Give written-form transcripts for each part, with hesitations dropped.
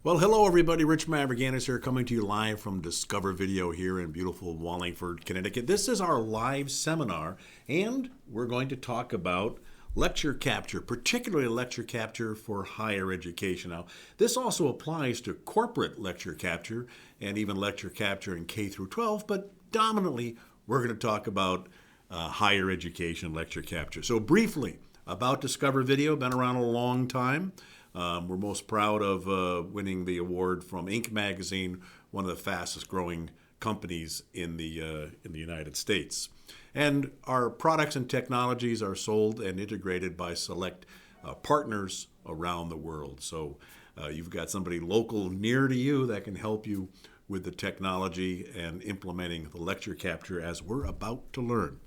Well, hello everybody. Rich Mavroganis here, coming to you live from DiscoverVideo here in beautiful Wallingford, Connecticut. This is our live seminar, and we're going to talk about lecture capture, particularly lecture capture for higher education. Now, this also applies to corporate lecture capture and even lecture capture in K through 12, but dominantly we're going to talk about higher education lecture capture. So briefly, about DiscoverVideo, been around a long time. We're most proud of winning the award from Inc. magazine, one of the fastest growing companies in the United States. And our products and technologies are sold and integrated by select partners around the world. So you've got somebody local near to you that can help you with the technology and implementing the lecture capture as we're about to learn.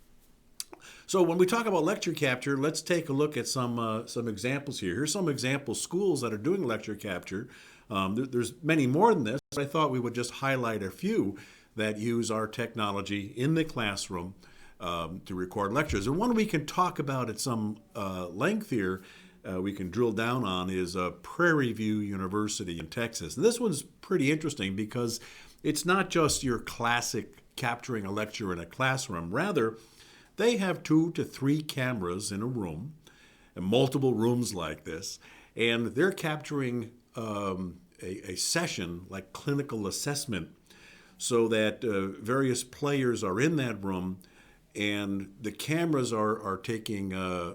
So when we talk about lecture capture, let's take a look at some examples here. Here's some example schools that are doing lecture capture. There's many more than this, but I thought we would just highlight a few that use our technology in the classroom to record lectures. And one we can talk about at some length here, we can drill down on, is Prairie View University in Texas. And this one's pretty interesting because it's not just your classic capturing a lecture in a classroom. Rather, they have 2 to 3 cameras in a room, and multiple rooms like this, and they're capturing a session like clinical assessment so that various players are in that room, and the cameras are taking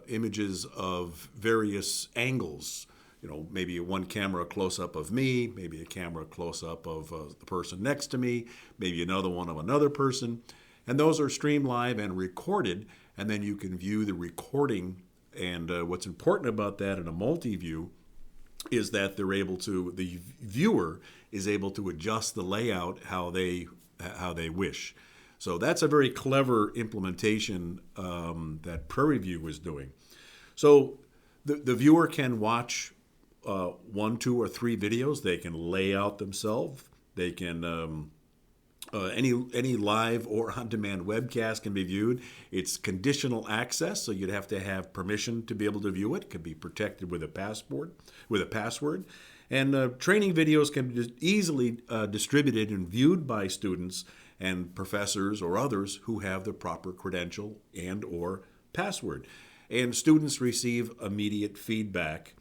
images of various angles. You know, maybe one camera close-up of me, maybe a camera close-up of the person next to me, maybe another one of another person. And those are streamed live and recorded, and then you can view the recording. And what's important about that in a multi-view is that the viewer is able to adjust the layout how they wish. So that's a very clever implementation that Prairie View is doing. So the viewer can watch 1, 2, or 3 videos. They can lay out themselves. They can any live or on-demand webcast can be viewed. It's conditional access, so you'd have to have permission to be able to view it. It can be protected with a password. And training videos can be easily distributed and viewed by students and professors or others who have the proper credential and or password. And students receive immediate feedback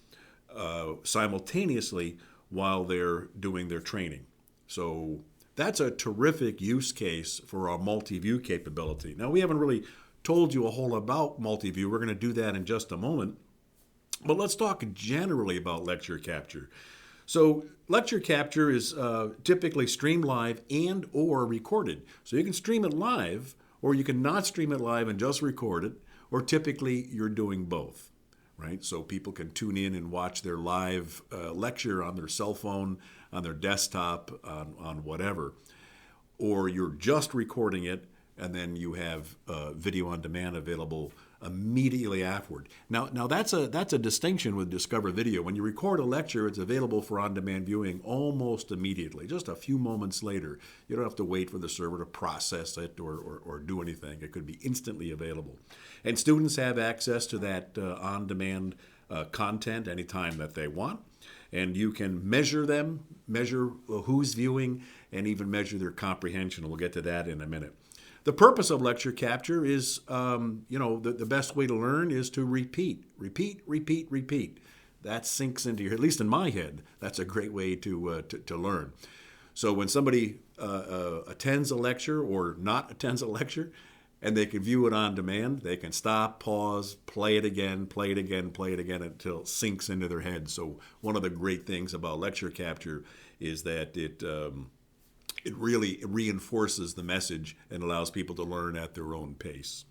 simultaneously while they're doing their training. So that's a terrific use case for our multi-view capability. Now, we haven't really told you a whole lot about multi-view. We're going to do that in just a moment. But let's talk generally about lecture capture. So lecture capture is typically streamed live and or recorded. So you can stream it live, or you can not stream it live and just record it, or typically you're doing both. Right? So people can tune in and watch their live lecture on their cell phone, on their desktop, on whatever. Or you're just recording it, and then you have video on demand available immediately afterward. Now that's a distinction with DiscoverVideo. When you record a lecture, it's available for on-demand viewing almost immediately, just a few moments later. You don't have to wait for the server to process it or do anything. It could be instantly available. And students have access to that on-demand content anytime that they want. And you can measure them, measure who's viewing, and even measure their comprehension. We'll get to that in a minute. The purpose of lecture capture is, the best way to learn is to repeat. That sinks into your, at least in my head, that's a great way to learn. So when somebody attends a lecture or not attends a lecture, and they can view it on demand, they can stop, pause, play it again until it sinks into their head. So one of the great things about lecture capture is that it really reinforces the message and allows people to learn at their own pace.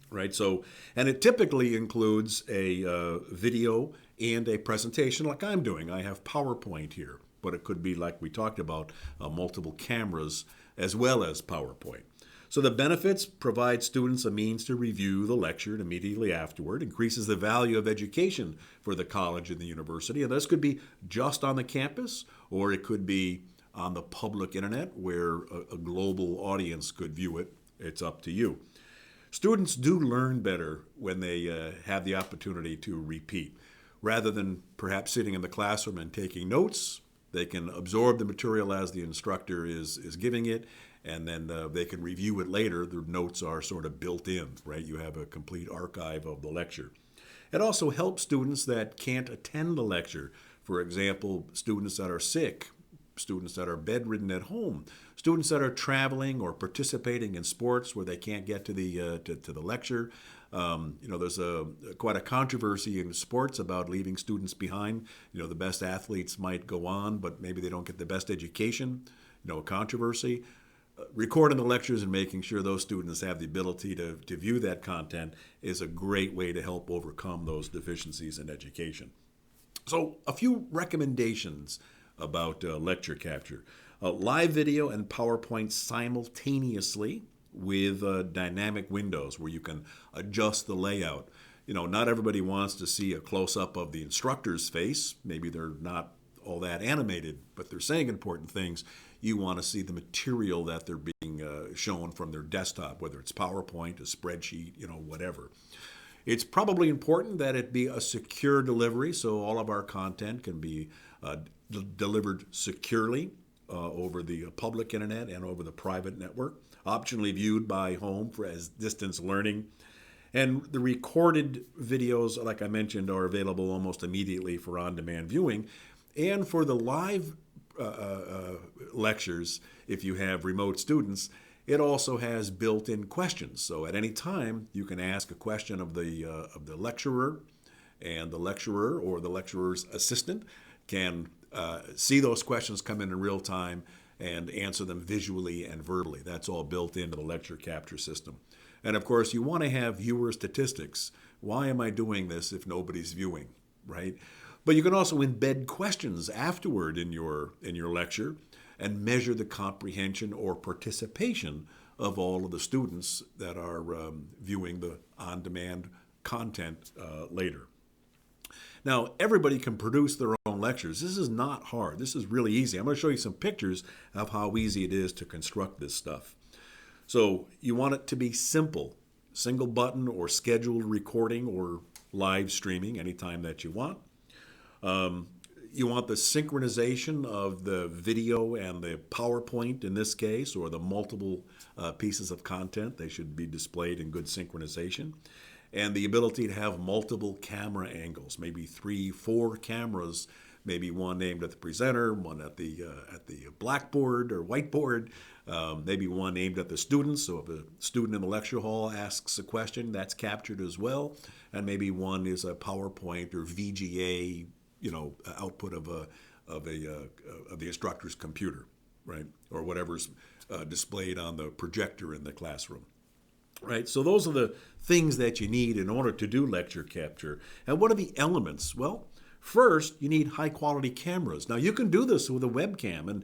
Right? So, and it typically includes a video and a presentation like I'm doing. I have PowerPoint here, but it could be, like we talked about, multiple cameras as well as PowerPoint. So the benefits: provide students a means to review the lecture immediately afterward, increases the value of education for the college and the university. And this could be just on the campus, or it could be on the public internet where a global audience could view it. It's up to you. Students do learn better when they have the opportunity to repeat. Rather than perhaps sitting in the classroom and taking notes, They can absorb the material as the instructor is giving it, and then they can review it later. The notes are sort of built in, right? You have a complete archive of the lecture. It also helps students that can't attend the lecture. For example, students that are sick, students that are bedridden at home, students that are traveling or participating in sports where they can't get to the lecture. There's quite a controversy in sports about leaving students behind. The best athletes might go on, but maybe they don't get the best education. A controversy. Recording the lectures and making sure those students have the ability to view that content is a great way to help overcome those deficiencies in education. So a few recommendations about lecture capture. Live video and PowerPoint simultaneously with dynamic windows where you can adjust the layout. Not everybody wants to see a close-up of the instructor's face. Maybe they're not all that animated, but they're saying important things. You want to see the material that they're being shown from their desktop, whether it's PowerPoint, a spreadsheet, whatever. It's probably important that it be a secure delivery, so all of our content can be delivered securely over the public internet and over the private network, optionally viewed by home as distance learning. And the recorded videos, like I mentioned, are available almost immediately for on-demand viewing. And for the live lectures, if you have remote students, it also has built-in questions. So at any time, you can ask a question of the lecturer, and the lecturer or the lecturer's assistant can see those questions come in real time and answer them visually and verbally. That's all built into the lecture capture system. And of course, you want to have viewer statistics. Why am I doing this if nobody's viewing, right? But you can also embed questions afterward in your lecture and measure the comprehension or participation of all of the students that are viewing the on-demand content later. Now, everybody can produce their own lectures. This is not hard. This is really easy. I'm going to show you some pictures of how easy it is to construct this stuff. So you want it to be simple, single button or scheduled recording or live streaming anytime that you want. You want the synchronization of the video and the PowerPoint in this case, or the multiple pieces of content. They should be displayed in good synchronization. And the ability to have multiple camera angles, maybe 3, 4 cameras, maybe one aimed at the presenter, one at the blackboard or whiteboard, maybe one aimed at the students. So if a student in the lecture hall asks a question, that's captured as well. And maybe one is a PowerPoint or VGA, output of the instructor's computer, right? Or whatever's displayed on the projector in the classroom. Right, so those are the things that you need in order to do lecture capture. And what are the elements? Well, first, you need high-quality cameras. Now, you can do this with a webcam, and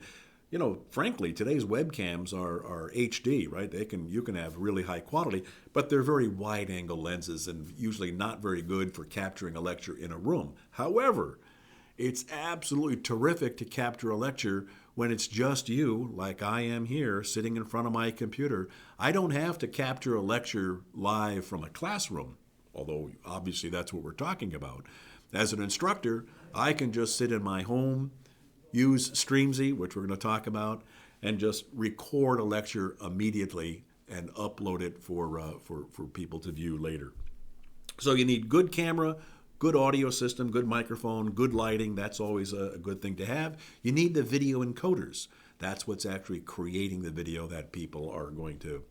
frankly, today's webcams are HD, right? You can have really high quality, but they're very wide-angle lenses and usually not very good for capturing a lecture in a room. However, it's absolutely terrific to capture a lecture when it's just you, like I am here, sitting in front of my computer. I don't have to capture a lecture live from a classroom, although obviously that's what we're talking about. As an instructor, I can just sit in my home, use Streamzy, which we're going to talk about, and just record a lecture immediately and upload it for people to view later. So you need good camera, good audio system, good microphone, good lighting. That's always a good thing to have. You need the video encoders. That's what's actually creating the video that people are going to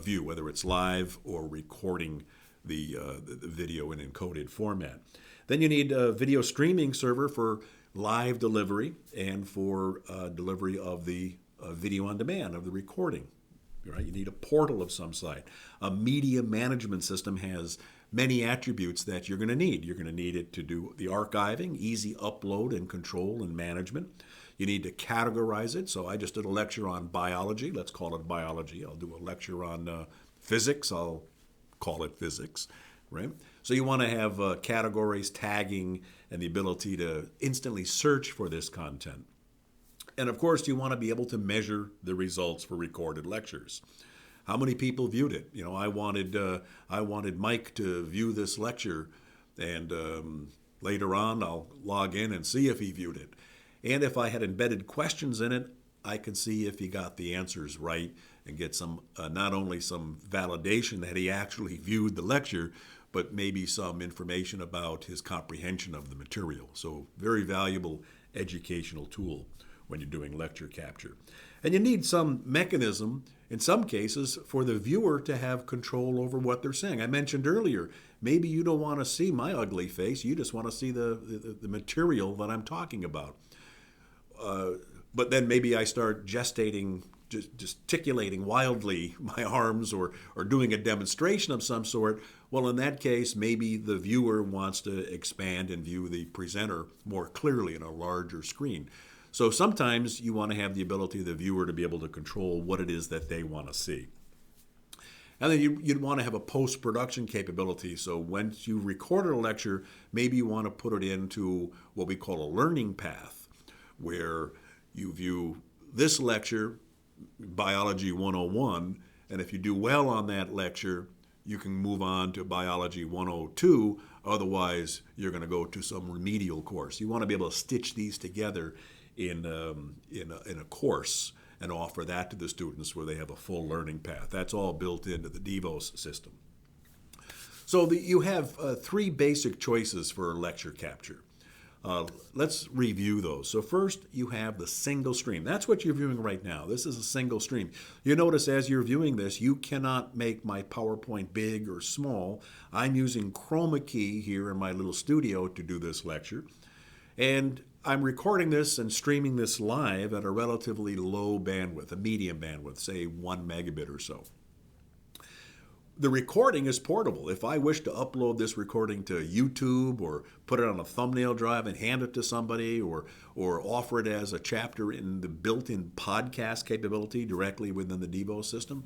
view, whether it's live or recording the video in encoded format. Then you need a video streaming server for live delivery and for delivery of the video on demand, of the recording. Right? You need a portal of some sort. A media management system has many attributes that you're going to need. You're going to need it to do the archiving, easy upload and control and management. You need to categorize it. So I just did a lecture on biology. Let's call it biology. I'll do a lecture on physics. I'll call it physics. Right? So you want to have categories, tagging, and the ability to instantly search for this content. And of course, you want to be able to measure the results for recorded lectures. How many people viewed it? I wanted Mike to view this lecture, and later on I'll log in and see if he viewed it. And if I had embedded questions in it, I can see if he got the answers right and get some, not only some validation that he actually viewed the lecture, but maybe some information about his comprehension of the material. So very valuable educational tool when you're doing lecture capture. And you need some mechanism, in some cases, for the viewer to have control over what they're saying. I mentioned earlier, maybe you don't want to see my ugly face, you just want to see the material that I'm talking about. But then maybe I start gesticulating wildly my arms or doing a demonstration of some sort. Well, in that case, maybe the viewer wants to expand and view the presenter more clearly in a larger screen. So sometimes you want to have the ability of the viewer to be able to control what it is that they want to see. And then you'd want to have a post-production capability. So once you recorded a lecture, maybe you want to put it into what we call a learning path, where you view this lecture, Biology 101, and if you do well on that lecture, you can move on to Biology 102. Otherwise, you're going to go to some remedial course. You want to be able to stitch these together in a course and offer that to the students where they have a full learning path. That's all built into the DEVOS system. So you have three basic choices for lecture capture. Let's review those. So first, you have the single stream. That's what you're viewing right now. This is a single stream. You notice as you're viewing this, you cannot make my PowerPoint big or small. I'm using chroma key here in my little studio to do this lecture. And I'm recording this and streaming this live at a relatively low bandwidth, a medium bandwidth, say 1 megabit or so. The recording is portable. If I wish to upload this recording to YouTube or put it on a thumbnail drive and hand it to somebody or offer it as a chapter in the built-in podcast capability directly within the DEVOS system,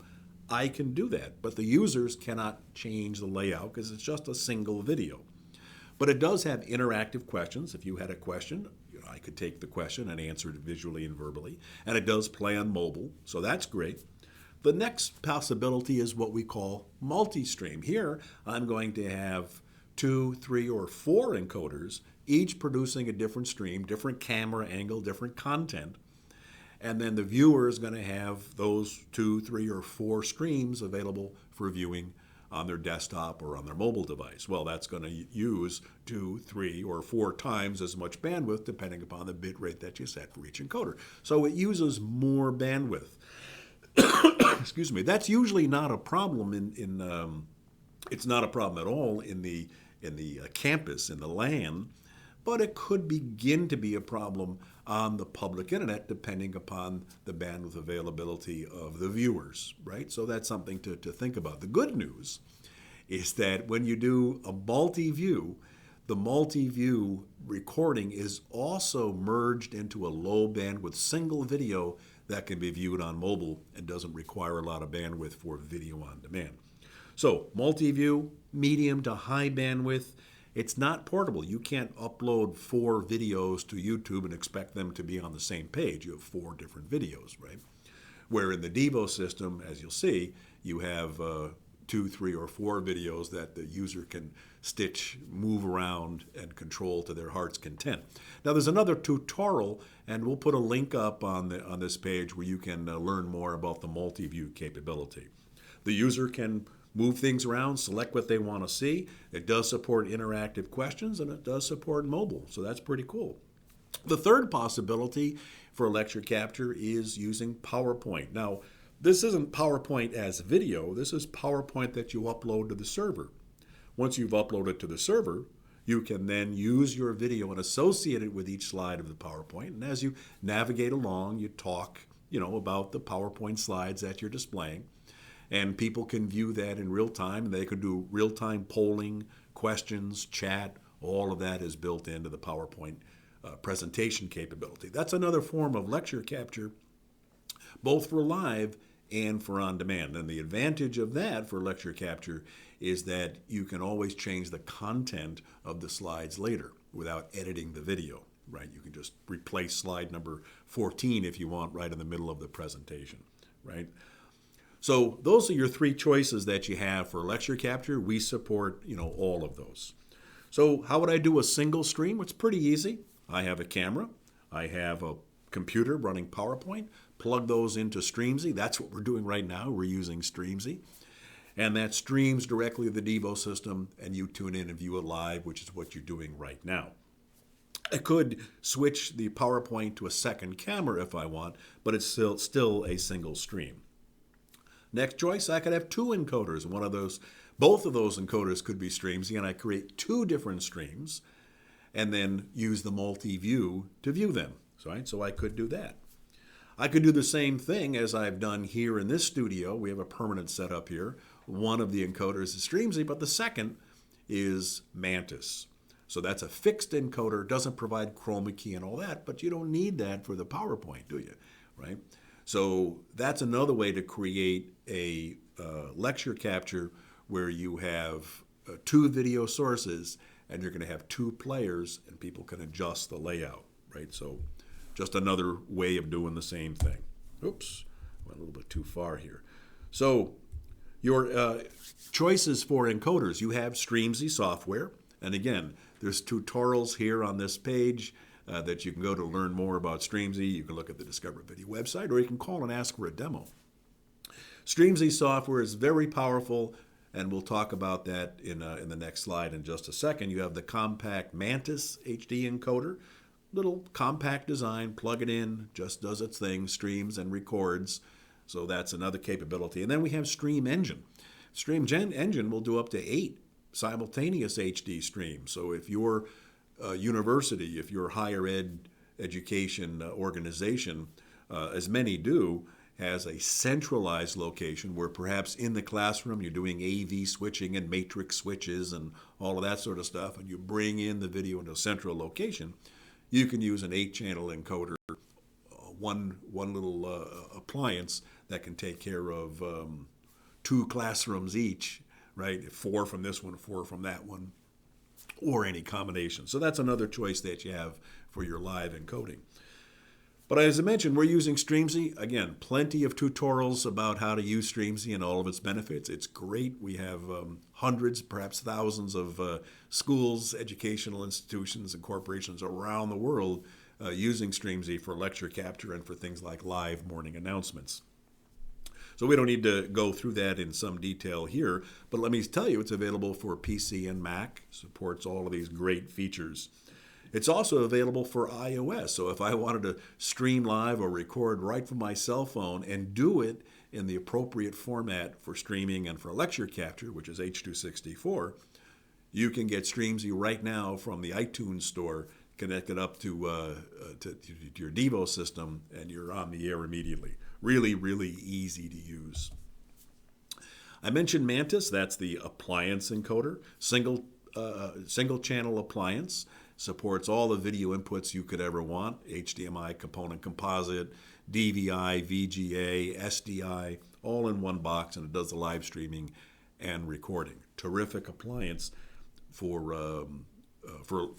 I can do that. But the users cannot change the layout because it's just a single video. But it does have interactive questions. If you had a question, I could take the question and answer it visually and verbally. And it does play on mobile, so that's great. The next possibility is what we call multi-stream. Here, I'm going to have 2, 3, or 4 encoders, each producing a different stream, different camera angle, different content. And then the viewer is going to have those 2, 3, or 4 streams available for viewing on their desktop or on their mobile device. Well, that's going to use 2, 3, or 4 times as much bandwidth depending upon the bit rate that you set for each encoder. So it uses more bandwidth. Excuse me. That's usually not a problem it's not a problem at all in the campus, in the LAN, but it could begin to be a problem on the public internet depending upon the bandwidth availability of the viewers, right? So that's something to think about. The good news is that when you do a multi-view, the multi-view recording is also merged into a low bandwidth single video that can be viewed on mobile and doesn't require a lot of bandwidth for video on demand. So multi-view, medium to high bandwidth. It's not portable. You can't upload 4 videos to YouTube and expect them to be on the same page. You have 4 different videos, right? Where in the DEVOS system, as you'll see, you have 2, 3, or 4 videos that the user can stitch, move around, and control to their heart's content. Now there's another tutorial, and we'll put a link up on this page where you can learn more about the multi-view capability. The user can move things around, select what they want to see. It does support interactive questions, and it does support mobile, so that's pretty cool. The third possibility for lecture capture is using PowerPoint. Now, this isn't PowerPoint as video. This is PowerPoint that you upload to the server. Once you've uploaded to the server, you can then use your video and associate it with each slide of the PowerPoint. And as you navigate along, you talk, about the PowerPoint slides that you're displaying. And people can view that in real time. They can do real-time polling, questions, chat. All of that is built into the PowerPoint presentation capability. That's another form of lecture capture, both for live and for on-demand. And the advantage of that for lecture capture is that you can always change the content of the slides later without editing the video, right? You can just replace slide number 14 if you want right in the middle of the presentation, right? So those are your 3 choices that you have for lecture capture. We support, all of those. So how would I do a single stream? It's pretty easy. I have a camera. I have a computer running PowerPoint, plug those into Streamzy. That's what we're doing right now. We're using Streamzy. And that streams directly to the DEVOS system, and you tune in and view it live, which is what you're doing right now. I could switch the PowerPoint to a second camera if I want, but it's still a single stream. Next choice, I could have two encoders. Both of those encoders could be Streamzy, and I create two different streams and then use the multi-view to view them. So I could do that. I could do the same thing as I've done here in this studio. We have a permanent setup here. One of the encoders is Streamzy, but the second is Mantis. So that's a fixed encoder, doesn't provide chroma key and all that, but you don't need that for the PowerPoint, do you? Right? So that's another way to create a lecture capture where you have two video sources and you're going to have two players and people can adjust the layout, right? So just another way of doing the same thing. Oops, went a little bit too far here. So your choices for encoders, you have Streamzy software. And again, there's tutorials here on this page that you can go to learn more about Streamzy. You can look at the DiscoverVideo website, or you can call and ask for a demo. Streamzy software is very powerful, and we'll talk about that in the next slide in just a second. You have the compact Mantis HD encoder, little compact design, plug it in, just does its thing, streams and records. So that's another capability. And then we have Stream Engine. Stream Engine will do up to 8 simultaneous HD streams. So if your university, if your higher ed education organization, as many do, has a centralized location where perhaps in the classroom you're doing AV switching and matrix switches and all of that sort of stuff, and you bring in the video into a central location, you can use an 8-channel encoder, one little appliance that can take care of 2 classrooms each, right? 4 from this one, 4 from that one, or any combination. So that's another choice that you have for your live encoding. But as I mentioned, we're using Streamzy. Again, plenty of tutorials about how to use Streamzy and all of its benefits. It's great. We have hundreds, perhaps thousands of schools, educational institutions, and corporations around the world using Streamzy for lecture capture and for things like live morning announcements. So we don't need to go through that in some detail here, but let me tell you, it's available for PC and Mac, supports all of these great features. It's also available for iOS, so if I wanted to stream live or record right from my cell phone and do it in the appropriate format for streaming and for lecture capture, which is H.264, you can get Streamzy right now from the iTunes store, connect it up to your DEVOS system, and you're on the air immediately. Really, really easy to use. I mentioned Mantis. That's the appliance encoder, single channel appliance. Supports all the video inputs you could ever want, HDMI, component composite, DVI, VGA, SDI, all in one box, and it does the live streaming and recording. Terrific appliance for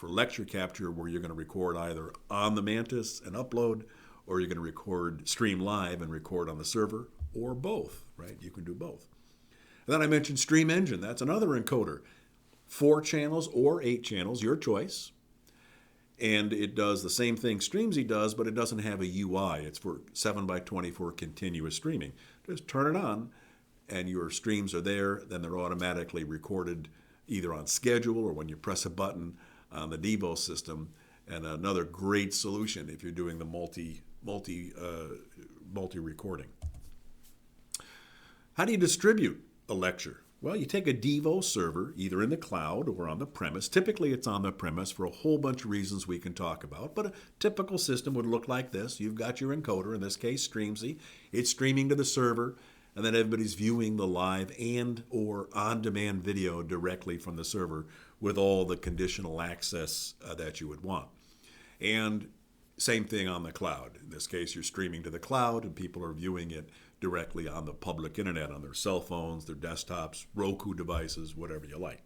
lecture capture, where you're going to record either on the Mantis and upload, or you're going to stream live and record on the server, or both, right? You can do both. And then I mentioned Stream Engine. That's another encoder. 4 channels or 8 channels, your choice. And it does the same thing Streamzy does, but it doesn't have a UI. It's for 7x24 continuous streaming. Just turn it on, and your streams are there. Then they're automatically recorded either on schedule or when you press a button on the DEVOS system. And another great solution if you're doing the multi-recording. How do you distribute a lecture? Well, you take a DEVOS server, either in the cloud or on the premise. Typically, it's on the premise for a whole bunch of reasons we can talk about, but a typical system would look like this. You've got your encoder, in this case, Streamzy. It's streaming to the server, and then everybody's viewing the live and or on-demand video directly from the server with all the conditional access that you would want. And same thing on the cloud. In this case, you're streaming to the cloud, and people are viewing it directly on the public internet, on their cell phones, their desktops, Roku devices, whatever you like.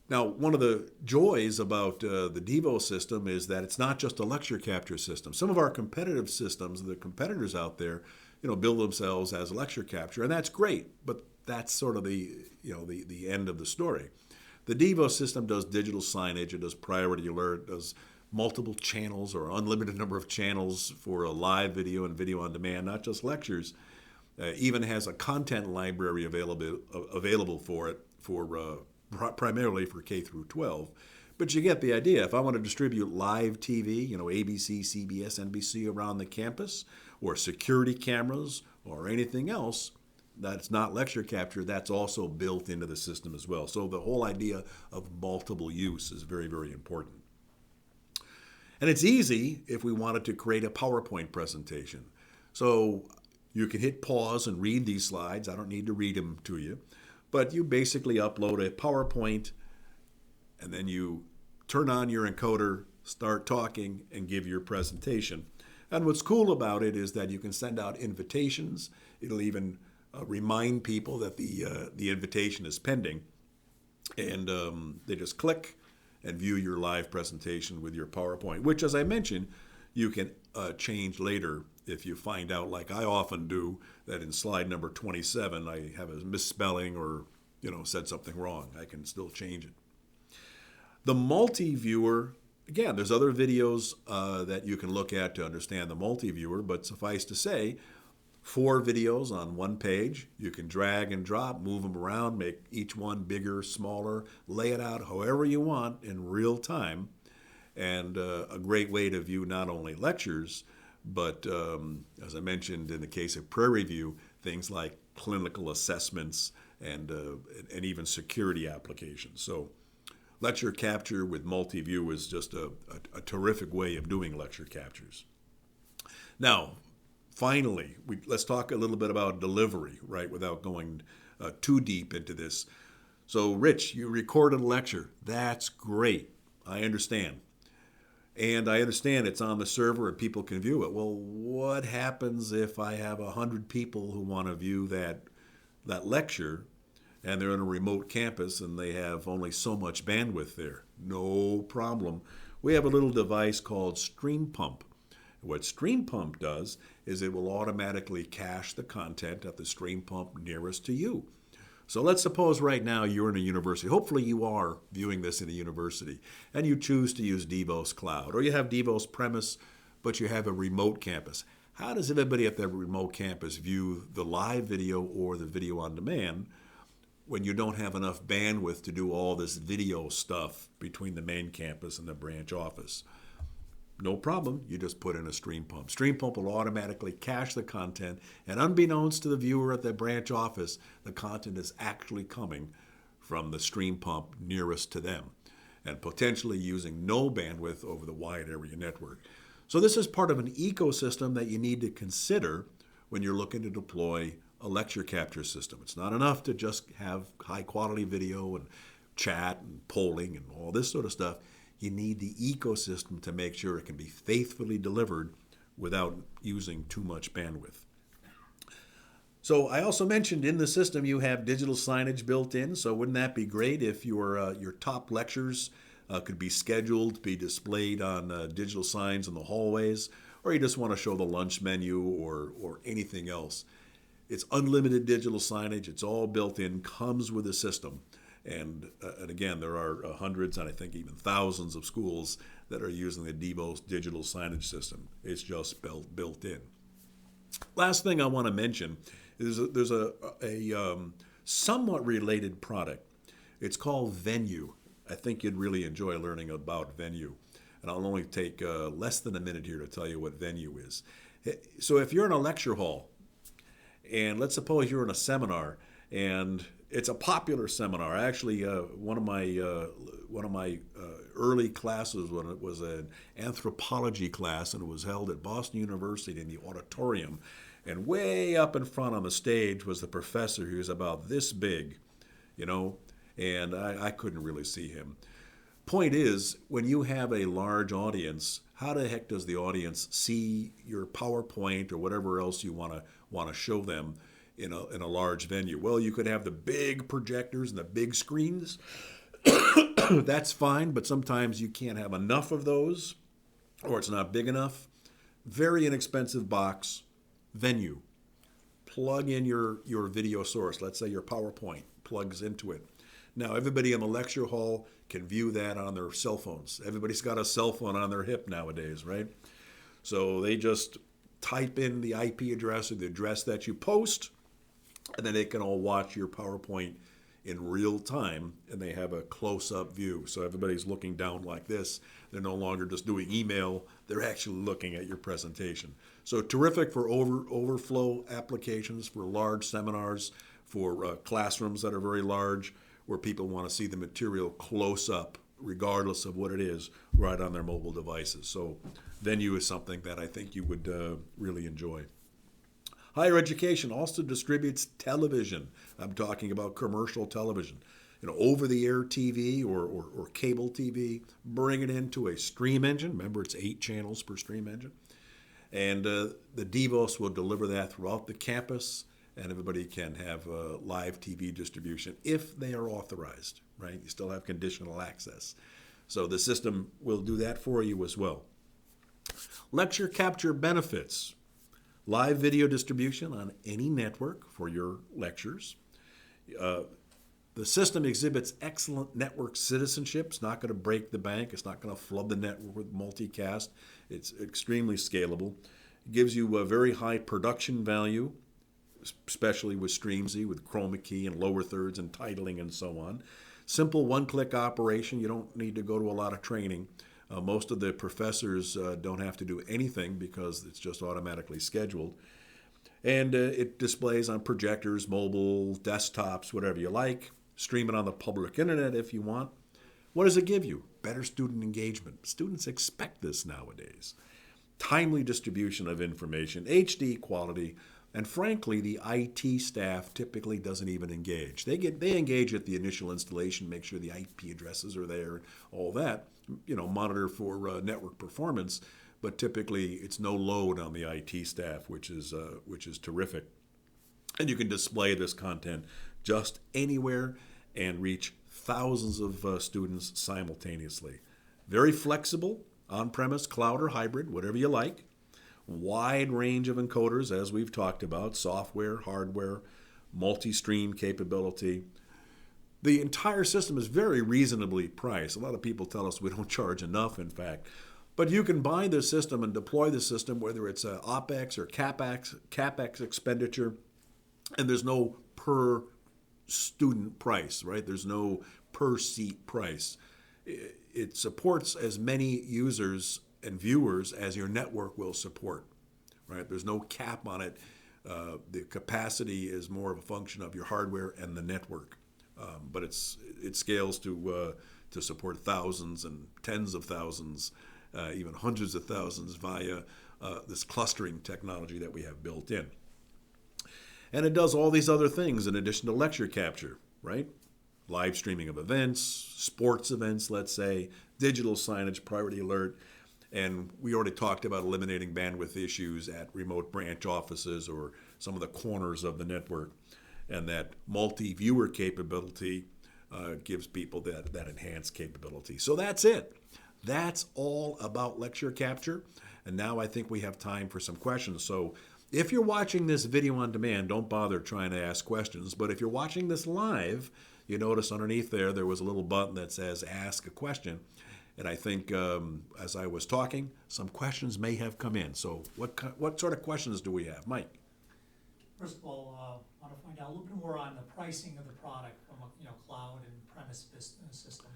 Now, one of the joys about the DEVOS system is that it's not just a lecture capture system. Some of our competitive systems, the competitors out there, build themselves as lecture capture, and that's great, but that's sort of the end of the story. The DEVOS system does digital signage, it does priority alert, it does multiple channels or unlimited number of channels for a live video and video on demand, not just lectures. Even has a content library available for it, primarily for K through 12. But you get the idea. If I want to distribute live TV, ABC, CBS, NBC around the campus, or security cameras, or anything else that's not lecture capture, that's also built into the system as well. So the whole idea of multiple use is very, very important. And it's easy if we wanted to create a PowerPoint presentation. So you can hit pause and read these slides. I don't need to read them to you. But you basically upload a PowerPoint, and then you turn on your encoder, start talking, and give your presentation. And what's cool about it is that you can send out invitations. It'll even remind people that the invitation is pending. And they just click and view your live presentation with your PowerPoint, which, as I mentioned, you can change later if you find out, like I often do, that in slide number 27 I have a misspelling or said something wrong. I can still change it. The multi-viewer, again, there's other videos that you can look at to understand the multi-viewer, but suffice to say, 4 videos on one page. You can drag and drop, move them around, make each one bigger, smaller, lay it out however you want in real time, and a great way to view not only lectures, but as I mentioned in the case of Prairie View, things like clinical assessments and even security applications. So lecture capture with multi-view is just a terrific way of doing lecture captures. Now, finally, let's talk a little bit about delivery, right, without going too deep into this. So, Rich, you recorded a lecture. That's great. I understand. And I understand it's on the server and people can view it. Well, what happens if I have 100 people who want to view that lecture and they're in a remote campus and they have only so much bandwidth there? No problem. We have a little device called Stream Pump. What Stream Pump does is it will automatically cache the content at the Stream Pump nearest to you. So let's suppose right now you're in a university. Hopefully you are viewing this in a university, and you choose to use DEVOS Cloud, or you have DEVOS Premise, but you have a remote campus. How does everybody at that remote campus view the live video or the video on demand when you don't have enough bandwidth to do all this video stuff between the main campus and the branch office? No problem. You just put in a Stream Pump. Stream Pump will automatically cache the content, and unbeknownst to the viewer at the branch office, the content is actually coming from the Stream Pump nearest to them, and potentially using no bandwidth over the wide area network. So this is part of an ecosystem that you need to consider when you're looking to deploy a lecture capture system. It's not enough to just have high quality video and chat and polling and all this sort of stuff. You need the ecosystem to make sure it can be faithfully delivered without using too much bandwidth. So I also mentioned in the system you have digital signage built in, so wouldn't that be great if your top lectures could be scheduled to be displayed on digital signs in the hallways, or you just want to show the lunch menu or anything else. It's unlimited digital signage. It's all built in, comes with the system. And again, there are hundreds and I think even thousands of schools that are using the DEVOS digital signage system. It's just built in. Last thing I want to mention is there's a somewhat related product. It's called Venue. I think you'd really enjoy learning about Venue. And I'll only take less than a minute here to tell you what Venue is. So if you're in a lecture hall, and let's suppose you're in a seminar, and it's a popular seminar. Actually, one of my early classes when it was an anthropology class, and it was held at Boston University in the auditorium. And way up in front on the stage was the professor who was about this big, and I couldn't really see him. Point is, when you have a large audience, how the heck does the audience see your PowerPoint or whatever else you want to show them in a large venue? Well, you could have the big projectors and the big screens. That's fine, but sometimes you can't have enough of those, or it's not big enough. Very inexpensive box, Venue. Plug in your video source. Let's say your PowerPoint plugs into it. Now, everybody in the lecture hall can view that on their cell phones. Everybody's got a cell phone on their hip nowadays, right? So they just type in the IP address or the address that you post, and then they can all watch your PowerPoint in real time, and they have a close-up view. So everybody's looking down like this. They're no longer just doing email. They're actually looking at your presentation. So terrific for overflow applications, for large seminars, for classrooms that are very large, where people want to see the material close up, regardless of what it is, right on their mobile devices. So Venue is something that I think you would really enjoy. Higher education also distributes television. I'm talking about commercial television. Over-the-air TV or cable TV, bring it into a stream engine. Remember, it's 8 channels per stream engine. And the DEVOS will deliver that throughout the campus, and everybody can have live TV distribution if they are authorized, right? You still have conditional access. So the system will do that for you as well. Lecture capture benefits. Live video distribution on any network for your lectures. The system exhibits excellent network citizenship. It's not going to break the bank. It's not going to flood the network with multicast. It's extremely scalable. It gives you a very high production value, especially with StreamZ, with chroma key and lower thirds and titling and so on. Simple one-click operation. You don't need to go to a lot of training. Most of the professors don't have to do anything because it's just automatically scheduled. And it displays on projectors, mobile, desktops, whatever you like. Stream it on the public internet if you want. What does it give you? Better student engagement. Students expect this nowadays. Timely distribution of information, HD quality, and frankly, the IT staff typically doesn't even engage. They engage at the initial installation, make sure the IP addresses are there, all that. Monitor for network performance, but typically it's no load on the IT staff, which is terrific. And you can display this content just anywhere and reach thousands of students simultaneously. Very flexible, on-premise, cloud, or hybrid, whatever you like. Wide range of encoders, as we've talked about, software, hardware, multi-stream capability. The entire system is very reasonably priced. A lot of people tell us we don't charge enough, in fact. But you can buy the system and deploy the system, whether it's an OpEx or CapEx expenditure, and there's no per student price, right? There's no per seat price. It supports as many users and viewers as your network will support, right? There's no cap on it. The capacity is more of a function of your hardware and the network. But it scales to support thousands and tens of thousands, even hundreds of thousands via this clustering technology that we have built in. And it does all these other things in addition to lecture capture, right? Live streaming of events, sports events, let's say, digital signage, priority alert. And we already talked about eliminating bandwidth issues at remote branch offices or some of the corners of the network. And that multi-viewer capability gives people that enhanced capability. So that's it. That's all about lecture capture. And now I think we have time for some questions. So if you're watching this video on demand, don't bother trying to ask questions. But if you're watching this live, you notice underneath there was a little button that says Ask a Question. And I think as I was talking, some questions may have come in. So what sort of questions do we have? Mike? First of all, I want to find out a little bit more on the pricing of the product from a cloud and premise business system.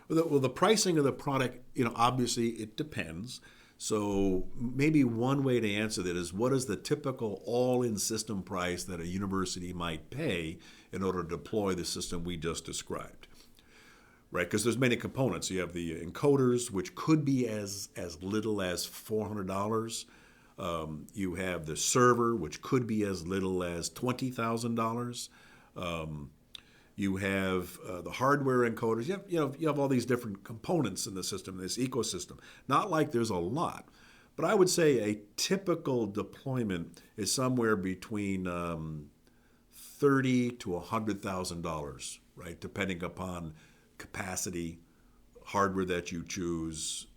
Well, the pricing of the product, obviously it depends. So maybe one way to answer that is, what is the typical all-in system price that a university might pay in order to deploy the system we just described? Right, because there's many components. You have the encoders, which could be as little as $400. You have the server, which could be as little as $20,000. You have the hardware encoders. You have all these different components in the system, this ecosystem. Not like there's a lot, but I would say a typical deployment is somewhere between $30,000 to $100,000, right? Depending upon capacity, hardware that you choose,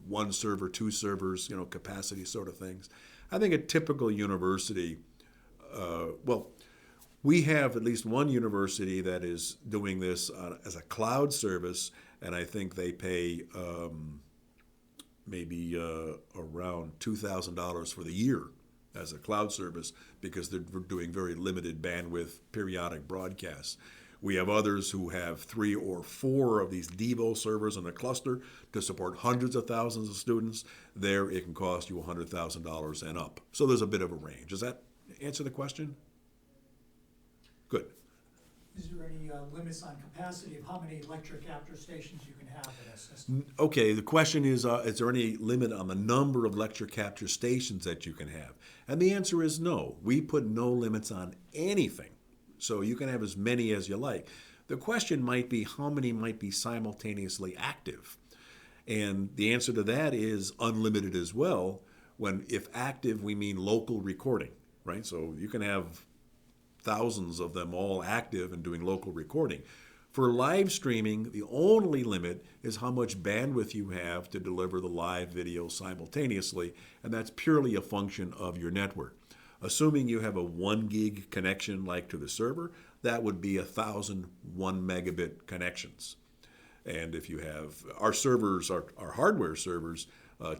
one server, two servers, capacity sort of things. I think a typical university, we have at least one university that is doing this as a cloud service, and I think they pay maybe around $2,000 for the year as a cloud service because they're doing very limited bandwidth periodic broadcasts. We have others who have 3 or 4 of these DEVOS servers in a cluster to support hundreds of thousands of students. There, it can cost you $100,000 and up. So there's a bit of a range. Does that answer the question? Good. Is there any limits on capacity of how many lecture capture stations you can have in a system? Okay, the question is there any limit on the number of lecture capture stations that you can have? And the answer is no. We put no limits on anything. So you can have as many as you like. The question might be how many might be simultaneously active. And the answer to that is unlimited as well. When if active, we mean local recording, right? So you can have thousands of them all active and doing local recording. For live streaming, the only limit is how much bandwidth you have to deliver the live video simultaneously, and that's purely a function of your network. Assuming you have a 1 gig connection like to the server, that would be 1,000 1 megabit connections. And if you have, our servers, our hardware servers,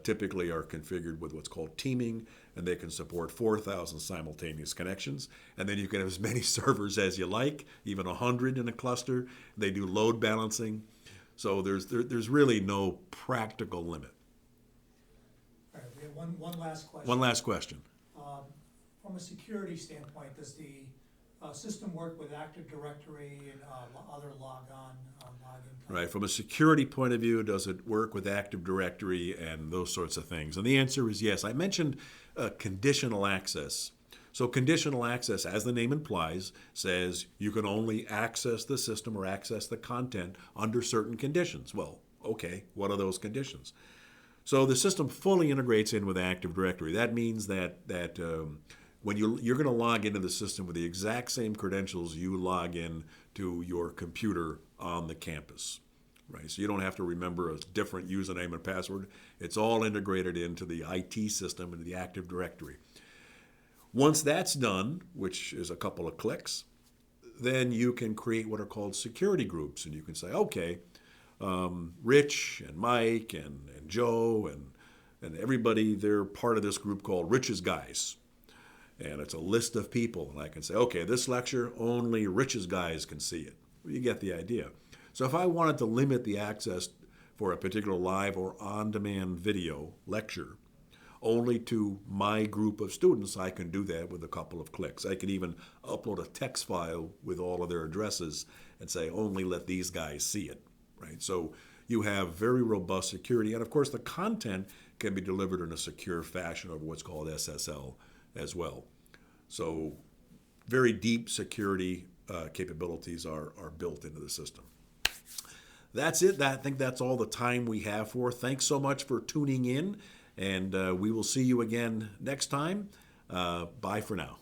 typically are configured with what's called teaming, and they can support 4,000 simultaneous connections. And then you can have as many servers as you like, even 100 in a cluster. They do load balancing. So there's really no practical limit. All right, we have one last question. One last question. From a security standpoint, does the system work with Active Directory and other login? Right. From a security point of view, does it work with Active Directory and those sorts of things? And the answer is yes. I mentioned conditional access. So conditional access, as the name implies, says you can only access the system or access the content under certain conditions. Well, okay, what are those conditions? So the system fully integrates in with Active Directory. That means that when you're going to log into the system with the exact same credentials you log in to your computer on the campus, right? So you don't have to remember a different username and password. It's all integrated into the IT system, into the Active Directory. Once that's done, which is a couple of clicks, then you can create what are called security groups. And you can say, okay, Rich and Mike and Joe and everybody, they're part of this group called Rich's Guys. And it's a list of people. And I can say, okay, this lecture, only Rich's Guys can see it. Well, you get the idea. So if I wanted to limit the access for a particular live or on-demand video lecture only to my group of students, I can do that with a couple of clicks. I can even upload a text file with all of their addresses and say, only let these guys see it, right? So you have very robust security. And of course, the content can be delivered in a secure fashion over what's called SSL as well. So very deep security capabilities are built into the system. That's it. I think that's all the time we have for. Thanks so much for tuning in, and we will see you again next time. Bye for now.